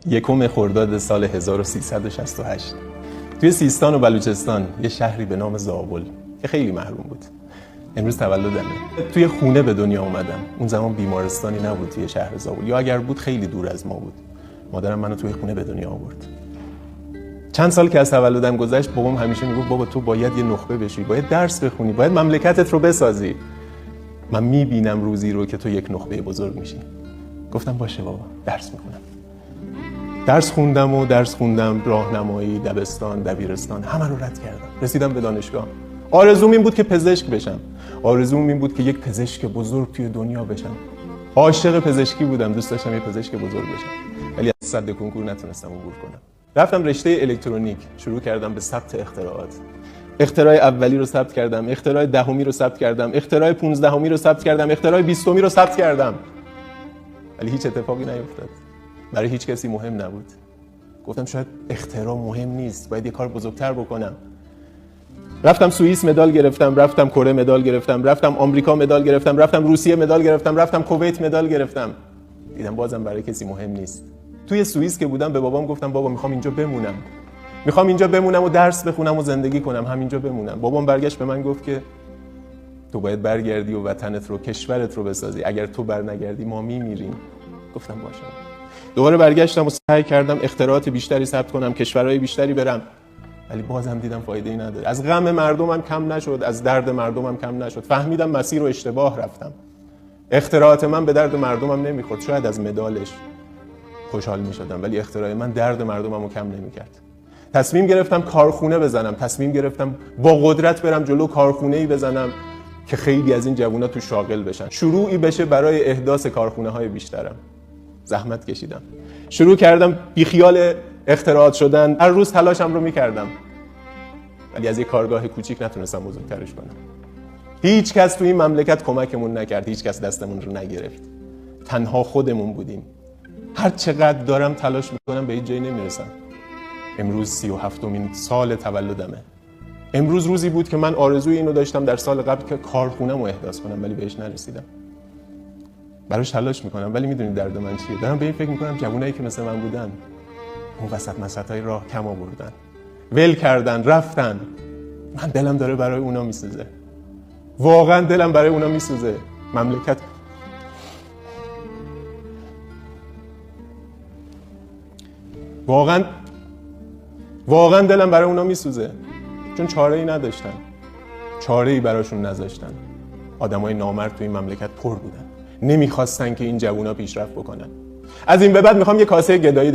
یکم خرداد سال 1368 توی سیستان و بلوچستان یه شهری به نام زابل که خیلی محروم بود. امروز تولدمه. توی خونه به دنیا اومدم. اون زمان بیمارستانی نبود توی شهر زابل، یا اگر بود خیلی دور از ما بود. مادرم منو توی خونه به دنیا آورد. چند سال که از تولدم گذشت، بابام همیشه میگفت بابا تو باید یه نخبه بشی، باید درس بخونی، باید مملکتت رو بسازی. من میبینم روزی رو که تو یک نخبه بزرگ میشی. گفتم باشه بابا، درس میخونم. درس خوندم، راهنمایی، دبستان، دبیرستان، همه رو رد کردم. رسیدم به دانشگاه. آرزوم این بود که پزشک بشم. آرزوم این بود که یک پزشک بزرگ توی دنیا بشم. عاشق پزشکی بودم، دوست داشتم یه پزشک بزرگ بشم. ولی از سد کنکور نتونستم عبور کنم. رفتم رشته الکترونیک، شروع کردم به ثبت اختراعات. اختراع اولی رو ثبت کردم، اختراع دهمی رو ثبت کردم، اختراع 15می رو ثبت کردم، اختراع 20می رو ثبت کردم. ولی هیچ اتفاقی نیفتاد. برای هیچ کسی مهم نبود. گفتم شاید اختراع مهم نیست، باید یه کار بزرگتر بکنم. رفتم سوئیس مدال گرفتم، رفتم کره مدال گرفتم، رفتم آمریکا مدال گرفتم، رفتم روسیه مدال گرفتم، رفتم کویت مدال گرفتم. دیدم بازم برای کسی مهم نیست. توی سوئیس که بودم به بابام گفتم بابا میخوام اینجا بمونم. میخوام اینجا بمونم و درس بخونم و زندگی کنم، همینجا بمونم. بابام برگشت به من گفت که تو باید برگردی و وطنت رو، کشورت رو بسازی. اگر تو برنگردی ما میمیریم. گفتم باشه. دوباره برگشتم و سعی کردم اختراعات بیشتری ثبت کنم، کشورهای بیشتری برم. ولی بازم دیدم فایده‌ای نداره. از غم مردمم کم نشد، از درد مردمم کم نشد. فهمیدم مسیر رو اشتباه رفتم. اختراعات من به درد مردمم نمیخورد. شاید از مدالش خوشحال میشدم، ولی اختراع من درد مردمم رو کم نمیکرد. تصمیم گرفتم کارخونه بزنم، تصمیم گرفتم با قدرت برم جلو، کارخونه‌ای بزنم که خیلی از این جوونا تو شاغل بشن. شروعی بشه برای احداث کارخونه‌های بیشترم. زحمت کشیدم. شروع کردم بیخیال اختراعات شدن. هر روز تلاشم رو میکردم. ولی از یک کارگاه کوچیک نتونستم بزرگترش کنم. هیچ کس تو این مملکت کمکمون نکرد. هیچ کس دستمون رو نگرفت. تنها خودمون بودیم. هر چقدر دارم تلاش میکنم به هیچ جایی نمیرسم. امروز 37مین سال تولدمه. امروز روزی بود که من آرزوی اینو داشتم در سال قبل که کارخونه‌مو احداث کنم، ولی بهش نرسیدم. براش تلاش میکنم، ولی میدونید درد من چیه؟ دارم به این فکر میکنم جوونایی که مثل من بودن اون وسطای راه کم آوردن، ول کردن، رفتن. من دلم داره برای اونا میسوزه. واقعا دلم برای اونا میسوزه. مملکت واقعا دلم برای اونا میسوزه، چون چاره‌ای نداشتن، چاره‌ای براشون نذاشتن. آدمای نامرد تو این مملکت پر بودن، نمیخواستن که این جوونا پیشرفت بکنن. از این به بعد میخوام یه کاسه گدایی